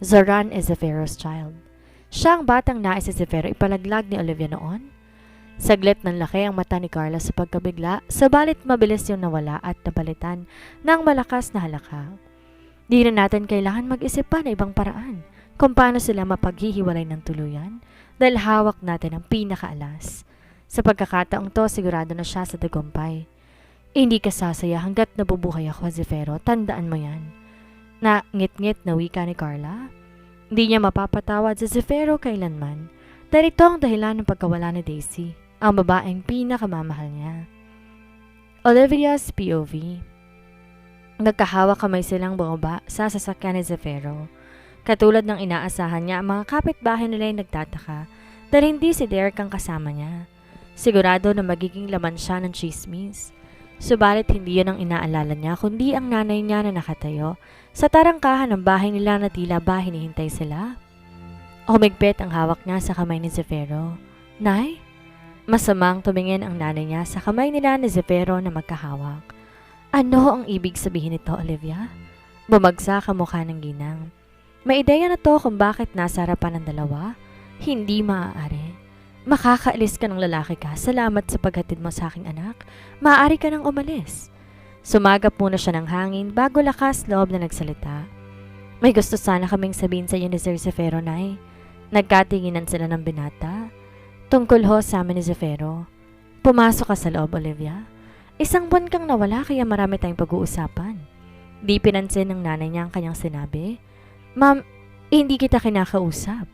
Zoran is Zefero's child. Siya ang batang nais si Zefero ipalaglag ni Olivia noon. Saglit ng laki ang mata ni Carla sa pagkabigla, sabalit mabilis yung nawala at napalitan ng malakas na halaka. Di na natin kailangan mag-isip pa na ibang paraan kung paano sila mapaghihiwalay ng tuluyan dahil hawak natin ang pinakaalas. Sa pagkakataong to, sigurado na siya sa tagumpay. Hindi ka sasaya hanggat nabubuhay ako, Zefero. Tandaan mo yan. Na ngit-ngit na wika ni Carla. Hindi niya mapapatawad si Zefero kailanman dahil ito ang dahilan ng pagkawala ni Daisy, ang babaeng pinakamamahal niya. Olivia's POV. Nagkahawak kamay silang bumaba sa sasakyan ni Zefero. Katulad ng inaasahan niya, ang mga kapitbahay nila ay nagtataka dahil hindi si Derek ang kasama niya. Sigurado na magiging laman siya ng chismis. Subalit hindi yun ang inaalala niya kundi ang nanay niya na nakatayo sa tarangkahan ng bahay nila na tila ba hinihintay sila. Humigpit ang hawak niya sa kamay ni Zefero. Nay? Masamang tumingin ang nanay niya sa kamay nila ni Zefero na magkahawak. Ano ang ibig sabihin nito, Olivia? Bumagsak ang mukha ng ginang. May ideya na to kung bakit nasa harapan ng dalawa? Hindi maaari. Makakaalis ka ng lalaki ka, salamat sa paghatid mo sa aking anak. Maaari ka nang umalis. Sumagap muna siya ng hangin bago lakas loob na nagsalita. May gusto sana kaming sabihin sa iyo ni Sir Zefero, Nay. Nagkatinginan sila ng binata. Tungkol ho sa amin ni Zefero. Pumasok ka sa loob, Olivia. Isang buwan kang nawala kaya marami tayong pag-uusapan. Di pinansin ng nanay niya ang kanyang sinabi. Ma'am, hindi kita kinakausap.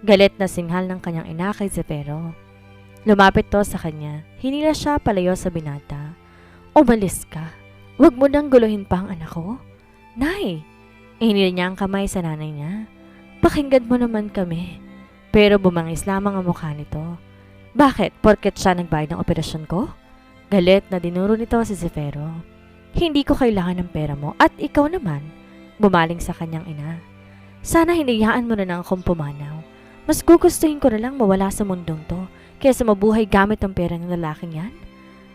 Galit na singhal ng kanyang ina kay Zefero. Lumapit to sa kanya. Hinila siya palayo sa binata. Umalis ka. Huwag mo nang guluhin pa ang anak ko. Nay! Hinila niya ang kamay sa nanay niya. Pakinggan mo naman kami. Pero bumangis lamang ang mukha nito. Bakit? Porket siya nagbayad ng operasyon ko? Galit na dinuro nito si Zefero. Hindi ko kailangan ng pera mo at ikaw naman. Bumaling sa kanyang ina. Sana hinayaan mo na lang akong pumanaw. Mas gugustuhin ko na lang mawala sa mundong to kaysa mabuhay gamit ang pera ng lalaking yan.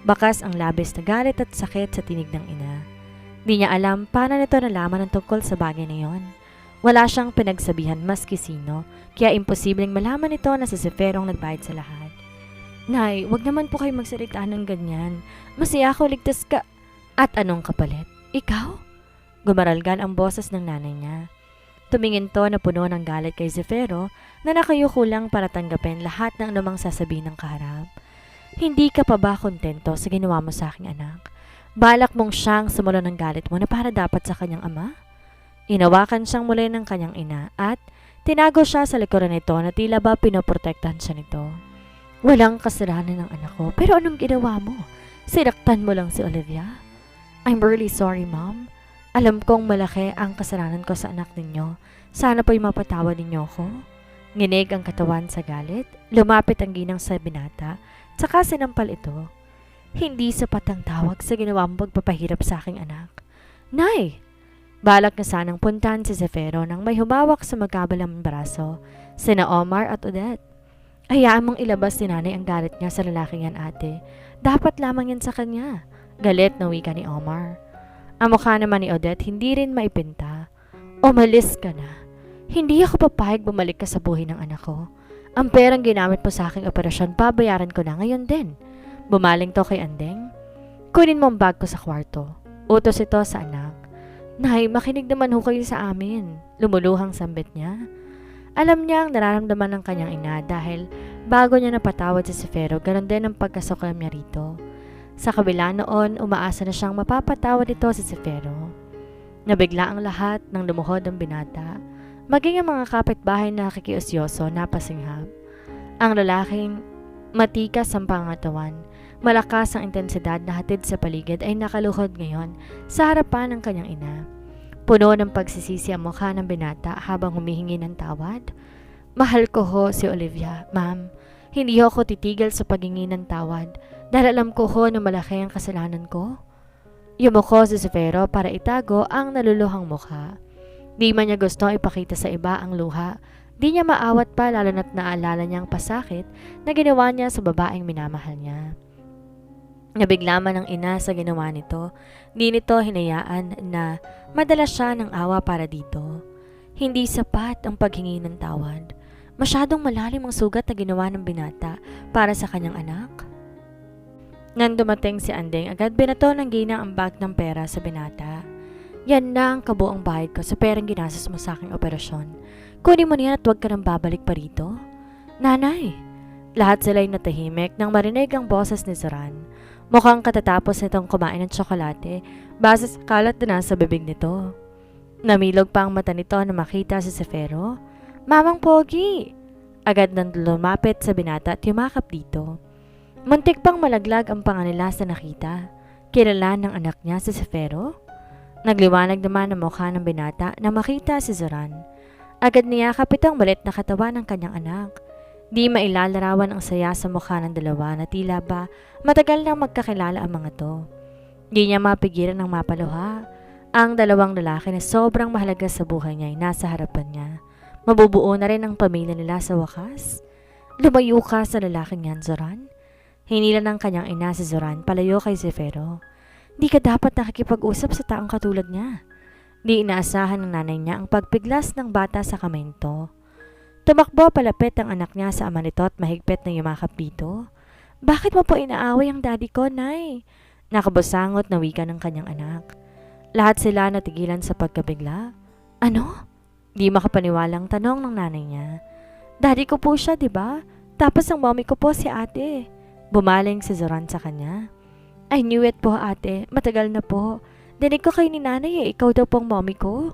Bakas ang labis na galit at sakit sa tinig ng ina. Di niya alam paano nito nalaman ang tungkol sa bagay na yon. Wala siyang pinagsabihan maski sino, kaya imposibleng malaman nito na si Zefero ang nagbayad sa lahat. Nay, wag naman po kayo magsalita ng ganyan. Masaya ako ligtas ka. At anong kapalit? Ikaw? Gumaralgal ang boses ng nanay niya. Tumingin to na puno ng galit kay Zefero na nakayuko lang para tanggapin lahat ng anumang sasabihin ng kaharap. Hindi ka pa ba kontento sa ginawa mo sa aking anak? Balak mong siyang sumulo ng galit mo na para dapat sa kanyang ama? Inawakan siyang muli ng kanyang ina at tinago siya sa likuran nito na tila ba pinoprotektahan siya nito. Walang kasalanan ng anak ko, pero anong ginawa mo? Sinaktan mo lang si Olivia? I'm really sorry, Mom. Alam kong malaki ang kasalanan ko sa anak ninyo. Sana po'y mapatawad ninyo ko. Nginig ang katawan sa galit, lumapit ang ginang sa binata, tsaka sinampal ito. Hindi sapat ang tawag sa ginawa mong pagpapahirap sa aking anak. Nay! Balak na sanang puntahan si Zefero nang may humawak sa magkabalang braso, sina Omar at Odette. Hayaan mong ilabas ni nanay ang galit niya sa lalaking yan, ate. Dapat lamang yan sa kanya. Galit na wika ni Omar. Ang mukha naman ni Odette hindi rin maipinta. Umalis ka na. Hindi ako papayag bumalik ka sa buhay ng anak ko. Ang perang ginamit mo sa aking operasyon, babayaran ko na ngayon din. Bumaling to kay Andeng. Kunin mo ang bag ko sa kwarto. Utos ito sa anak. Nay, makinig naman ho kayo sa amin. Lumuluhang sambit niya. Alam niya ang nararamdaman ng kanyang ina dahil bago niya napatawad si Zefero, ganun din ang pagkasuklam niya rito. Sa kabila noon, umaasa na siyang mapapatawad ito si Zefero. Nabigla ang lahat nang lumuhod ang binata. Maging ang mga kapitbahay na nakikiusyoso napasinghap. Ang lalaking matikas ang pangatawan, malakas ang intensidad na hatid sa paligid ay nakaluhod ngayon sa harapan ng kanyang ina. Puno ng pagsisisi ang mukha ng binata habang humihingi ng tawad. Mahal ko ho si Olivia, ma'am. Hindi ho ako titigil sa paghingi ng tawad dahil alam ko ho na malaki ang kasalanan ko. Yumuko si Zefero para itago ang naluluhang mukha. Di man niya gusto ipakita sa iba ang luha. Di niya maawat pa lalo na't naalala niyang pasakit na ginawa niya sa babaeng minamahal niya. Nabigla man ang ina sa ginawa nito. Di nito hinayaan na madala siya ng awa para dito. Hindi sapat ang paghingi ng tawad. Masyadong malalim ang sugat na ginawa ng binata para sa kanyang anak. Nang dumating si Andeng, agad binato ng ginang ang bag ng pera sa binata. Yan na ang kabuang bayad ko sa perang ginastos mo sa aking operasyon. Kunin mo niyan at huwag ka nang babalik pa rito. Nanay! Lahat sila'y natahimik nang marinig ang boses ni Zoran. Mukhang katatapos nitong kumain ng tsokolate base sa kalat na nasa bibig nito. Namilog pa ang mata nito na makita si Zefiro. Mamang Pogi! Agad nang lumapit sa binata at yumakap dito. Muntik pang malaglag ang panga nila sa nakita. Kilala ng anak niya si Zefiro? Nagliwanag naman ang mukha ng binata na makita si Zoran. Agad niyakap itong malit na katawan ng kanyang anak. Di mailalarawan ang saya sa mukha ng dalawa na tila ba matagal nang magkakilala ang mga to. Di niya mapigilan ng mapaluha. Ang dalawang lalaki na sobrang mahalaga sa buhay niya ay nasa harapan niya. Mabubuo na rin ang pamilya nila sa wakas. Lumayo ka sa lalaking yan, Zoran. Hinila ng kanyang ina si Zoran palayo kay Zefiro. Di ka dapat nakikipag-usap sa taong katulad niya. Di inaasahan ng nanay niya ang pagpiglas ng bata sa kamento. Tumakbo palapit ang anak niya sa ama nito at mahigpit na yumakap dito. Bakit mo po inaaway ang daddy ko, Nay? Nakabusangot na wika ng kanyang anak. Lahat sila natigilan sa pagkabigla. Ano? Di makapaniwalang tanong ng nanay niya. Daddy ko po siya, di ba? Tapos ang mommy ko po si ate. Bumaling si Zoran sa kanya. I knew it po ate, matagal na po. Dinig ko kayo ni nanay ikaw daw pong mommy ko.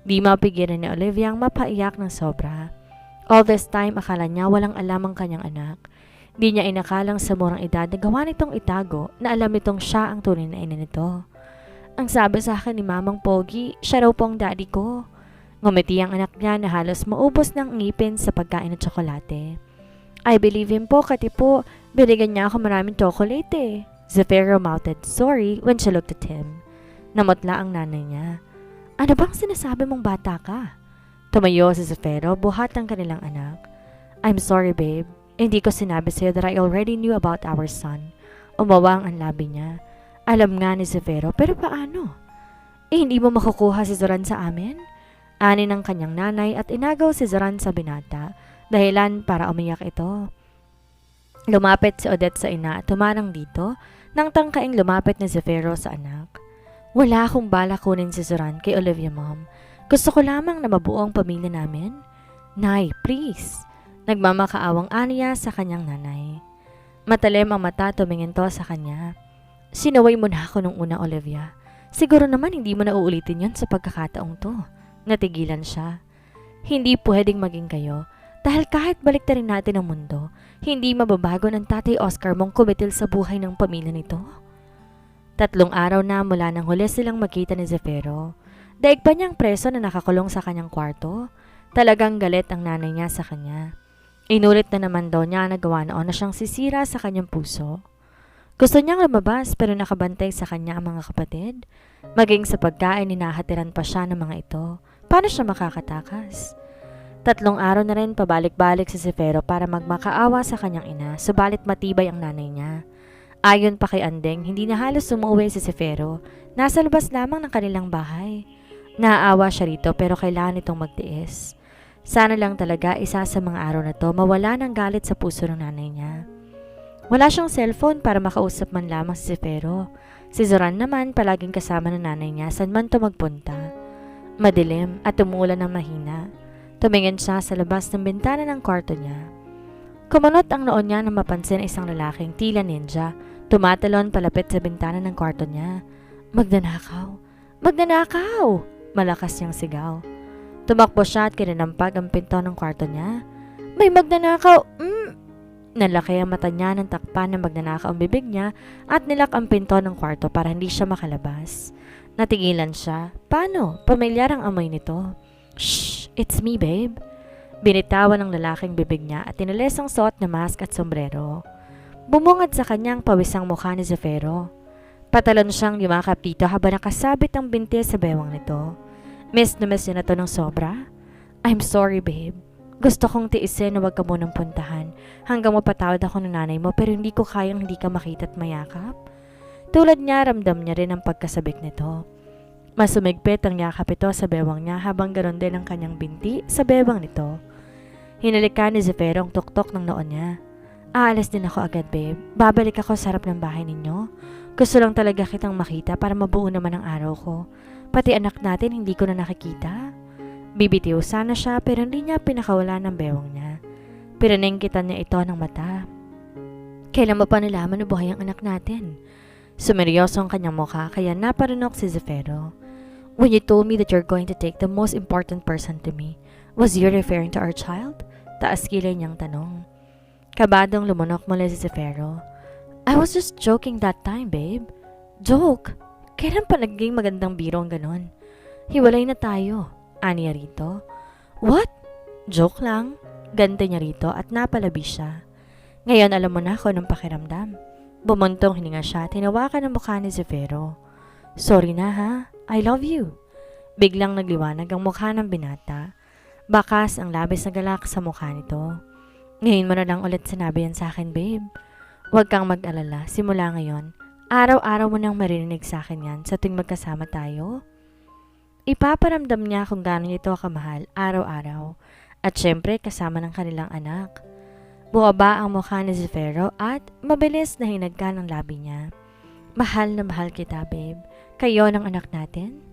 Di mapigilan ni Olivia ang mapaiyak ng sobra. All this time akala niya walang alam ang kanyang anak. Di niya inakalang sa murang edad na gawa nitong itago na alam nitong siya ang tunay na ina nito. Ang sabi sa akin ni Mamang Pogi, siya raw po ang daddy ko. Ngumiti ang anak niya na halos maubos ng ngipin sa pagkain ng tsokolate. I believe him po, kati po, binigyan niya ako maraming chocolate eh. Zefiro mouthed sorry when she looked at him. Namutla ang nanay niya. Ano bang sinasabi mong bata ka? Tumayo si Zefiro, buhat ng kanilang anak. I'm sorry babe, hindi ko sinabi sa'yo that I already knew about our son. Umawang ang labi niya. Alam nga ni Zefiro, pero paano? Hindi mo makukuha si Zoran sa amin? Ani ng kanyang nanay at inagaw si Zoran sa binata, dahilan para umiyak ito. Lumapit si Odette sa ina at tumarang dito nang tangkaing lumapit ni Zefiro sa anak. Wala akong bala kunin si Zoran kay Olivia mom. Gusto ko lamang na mabuo ang pamilya namin. Nay, please. Nagmamakaawang aniya sa kanyang nanay. Matalim ang mata tumingin to sa kanya. Sinaway mo na ako nung una, Olivia. Siguro naman hindi mo na uulitin yon sa pagkakataong to. Natigilan siya. Hindi pwedeng maging kayo dahil kahit baliktarin natin ang mundo, hindi mababago ng tatay Oscar mong kumitil sa buhay ng pamilya nito. 3 araw na mula nang huli silang magkita ni Zefiro. Daig pa niyang preso na nakakulong sa kanyang kwarto. Talagang galit ang nanay niya sa kanya. Inulit na naman daw niya na gawa noon na siyang sisira sa kanyang puso. Gusto niyang lumabas pero nakabantay sa kanya ang mga kapatid. Maging sa pagkain ninahatiran pa siya ng mga ito. Paano siya makakatakas? 3 araw na rin pabalik-balik si Zefiro para magmakaawa sa kanyang ina, subalit matibay ang nanay niya. Ayon pa kay Andeng, hindi na halos umuwi si Zefiro. Nasa labas lamang ng kanilang bahay. Naaawa siya rito pero kailangan itong magtiis. Sana lang talaga isa sa mga araw na to mawala ng galit sa puso ng nanay niya. Wala siyang cellphone para makausap man lamang si Zefiro. Si Zoran naman palaging kasama ng nanay niya saan man to magpunta. Madilim at umuulan ng mahina. Tumingin siya sa labas ng bintana ng kwarto niya. Kumunot ang noon niya na mapansin isang lalaking tila ninja. Tumatalon palapit sa bintana ng kwarto niya. Magnanakaw! Magnanakaw! Malakas niyang sigaw. Tumakbo siya at kinanampag ang pinto ng kwarto niya. May magnanakaw! Nalaki ang mata niya ng takpan ng magnanakaw ang bibig niya at nilak ang pinto ng kwarto para hindi siya makalabas. Natigilan siya. Paano? Pamilyar ang amoy nito. Shh! It's me, babe. Binitawan ng lalaking bibig niya at tinalis ang suot na mask at sombrero. Bumungad sa kanyang pawisang mukha ni Zefiro. Patalon siyang yumakap dito habang nakasabit ang binti sa bewang nito. Miss na miss niya na to ng sobra. I'm sorry, babe. Gusto kong tiisin na wag ka munang puntahan hanggang mapatawad ako ng nanay mo pero hindi ko kayang hindi ka makita at mayakap. Tulad niya, ramdam niya rin ang pagkasabik nito. Mas sumigpit ang yakap ito sa bewang niya habang ganon din ang kanyang binti sa bewang nito. Hinalikan ni Zefiro ang tuktok ng noon niya. Aalis din ako agad, babe. Babalik ako sa harap ng bahay ninyo. Gusto lang talaga kitang makita para mabuo naman ang araw ko. Pati anak natin hindi ko na nakikita. Bibitiw sana siya pero hindi niya pinakawala ng bewang niya. Pinaningkitan niya ito ng mata. Kailan mo pa nalaman na buhay ang anak natin? Sumeryoso ang kanyang mukha kaya naparunok si Zefiro. When you told me that you're going to take the most important person to me, was you referring to our child? Taas kilay niyang tanong. Kabadong lumunok mula si Zefiro. I was just joking that time, babe. Joke? Kailan pa naging magandang biro ang ganon? Hiwalay na tayo, aniya rito. What? Joke lang. Ganda niya rito at napalabi siya. Ngayon alam mo na ako ng pakiramdam. Bumuntong hininga siya, tinawakan ang mukha ni Zefiro. Sorry na ha, I love you. Biglang nagliwanag ang mukha ng binata. Bakas ang labis na galak sa mukha nito. Ngayon mo na lang ulit sinabi yan sa akin, babe. Huwag kang mag-alala, simula ngayon, araw-araw mo nang marinig sa akin yan sa tuwing magkasama tayo. Ipaparamdam niya kung gaano ito kamahal araw-araw at syempre kasama ng kanilang anak. Buwaba ang mukha ni Zefiro at mabilis na hinagka ng labi niya. Mahal na mahal kita, babe. Kayo ng anak natin.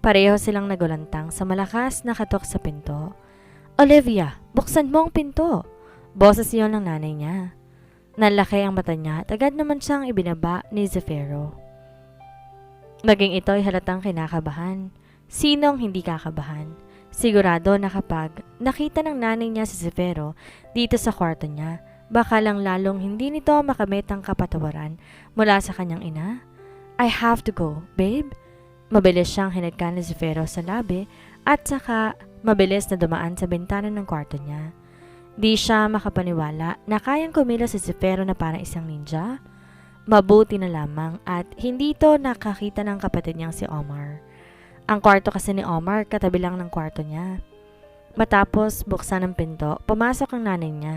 Pareho silang nagulantang sa malakas na katok sa pinto. Olivia, buksan mo ang pinto. Boses yun ng nanay niya. Nalaki ang mata niya at agad naman siyang ibinaba ni Zefiro. Maging ito'y halatang kinakabahan. Sinong hindi kakabahan? Sigurado na kapag nakita ng nanay niya si Zefiro dito sa kwarto niya, baka lang lalong hindi nito makamit ang kapatawaran mula sa kanyang ina. I have to go, babe. Mabilis siyang hinagka ni Zefiro sa labi at saka mabilis na dumaan sa bintana ng kwarto niya. Di siya makapaniwala na kayang kumilos si Zefiro na parang isang ninja. Mabuti na lamang at hindi ito nakakita ng kapatid niyang si Omar. Ang kwarto kasi ni Omar katabi lang ng kwarto niya. Matapos buksan ang pinto, pumasok ang nanay niya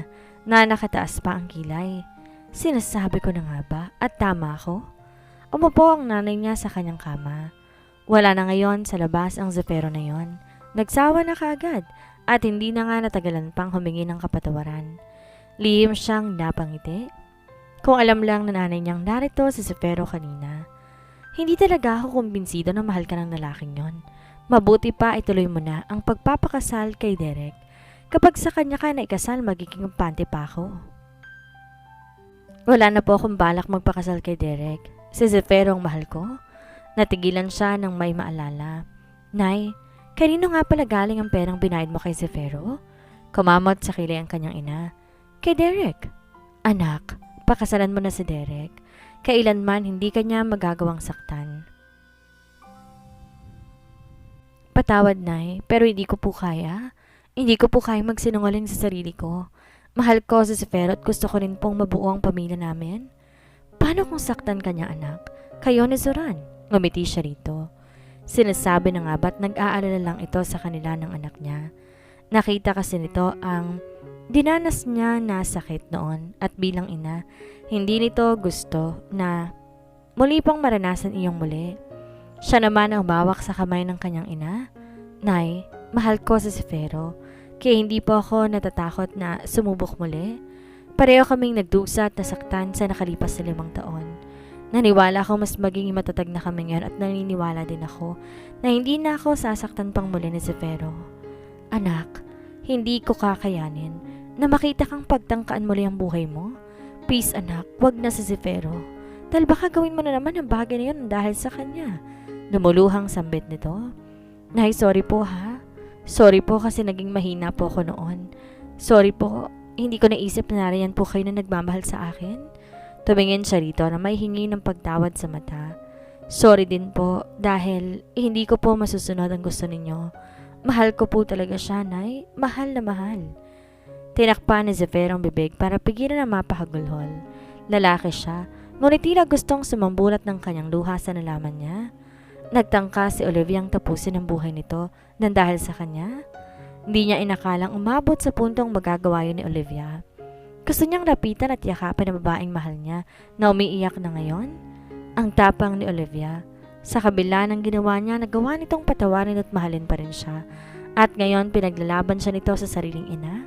na nakataas pa ang kilay. Sinasabi ko na nga ba at tama ako? Umupo ang nanay niya sa kanyang kama. Wala na ngayon sa labas ang Zefiro na yon. Nagsawa na kaagad at hindi na nga natagalan pang humingi ng kapatawaran. Lihim siyang napangiti. Kung alam lang na nanay niyang narito si Zefiro kanina. Hindi talaga ako kumbinsido na mahal ka ng lalaking yon. Mabuti pa ituloy mo na ang pagpapakasal kay Derek. Kapag sa kanya ka na ikasal, magiging pante pa ako. Wala na po akong balak magpakasal kay Derek. Si Zefiro ang mahal ko. Natigilan siya nang may maalala. Nay, kanino nga pala galing ang perang binayad mo kay Zefiro? Kumamot sa kilay ang kanyang ina. Kay Derek. Anak, pakasalan mo na si Derek. Kailanman hindi kanya magagawang saktan. Patawad, Nay, pero hindi ko po kaya. Hindi ko po kaya magsinungaling sa sarili ko. Mahal ko si Zefiro at gusto ko rin pong mabuo ang pamilya namin. Paano kung saktan kanya, anak? Kayo ni Zoran. Ngumiti siya rito. Sinasabi na nga ba't nag-aalala lang ito sa kanila ng anak niya. Nakita kasi nito ang dinanas niya na sakit noon at bilang ina, hindi nito gusto na muli pang maranasan iyong muli. Siya naman ang bawak sa kamay ng kanyang ina. Nay, mahal ko si Zefiro, kaya hindi po ako natatakot na sumubok muli. Pareho kaming nagdusa at nasaktan sa nakalipas na 5 taon. Naniwala ako mas maging matatag na kami ngayon at naniniwala din ako na hindi na ako sasaktan pang muli ni Zefiro. Anak, hindi ko kakayanin na makita kang pagtangkaan muli ang buhay mo. Please anak, wag na si Zefiro. Dahil baka gawin mo na naman ang bagay na yun dahil sa kanya. Lumuluhang sambit nito. Nay, sorry po ha. Sorry po kasi naging mahina po ako noon. Sorry po, hindi ko naisip na nariyan po kayo na nagmamahal sa akin. Tumingin siya rito na may hingi ng pagtawad sa mata. Sorry din po dahil hindi ko po masusunod ang gusto ninyo. Mahal ko po talaga siya, Nay. Mahal na mahal. Tinakpan ni Zefiro ang bibig para pigilan ang mapahagulhol. Lalaki siya, ngunit tila gustong sumambulat ng kanyang luha sa nalaman niya. Nagtangka si Olivia ang tapusin ang buhay nito nang dahil sa kanya. Hindi niya inakalang umabot sa puntong magagawa yun ni Olivia. Gusto niyang lapitan at yakapin ang babaeng mahal niya na umiiyak na ngayon. Ang tapang ni Olivia. Sa kabila ng ginawa niya, nagawa nitong patawarin at mahalin pa rin siya. At ngayon pinaglalaban siya nito sa sariling ina.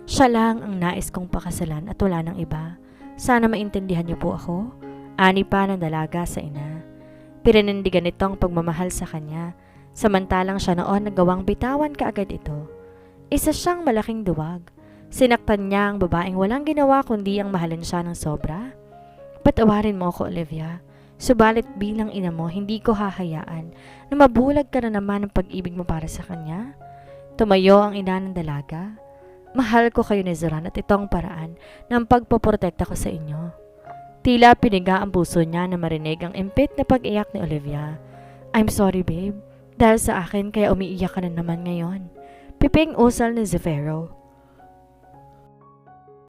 Siya lang ang nais kong pakasalan at wala ng iba. Sana maintindihan niyo po ako. Ani pa ng dalaga sa ina. Pinanindigan nito ang pagmamahal sa kanya. Samantalang siya noon nagawang bitawan kaagad ito. Isa siyang malaking duwag. Sinaktan niya ang babaeng walang ginawa kundi ang mahalin siya ng sobra. Patawarin mo ako, Olivia. Subalit bilang ina mo, hindi ko hahayaan na mabulag ka na naman ng pag-ibig mo para sa kanya. Tumayo ang ina ng dalaga. Mahal ko kayo ni Zoran at itong paraan ng pagpoprotekta ko sa inyo. Tila piniga ang puso niya na marinig ang impit na pag-iyak ni Olivia. I'm sorry, babe. Dahil sa akin kaya umiiyak ka na naman ngayon. Piping usal ni Zefiro.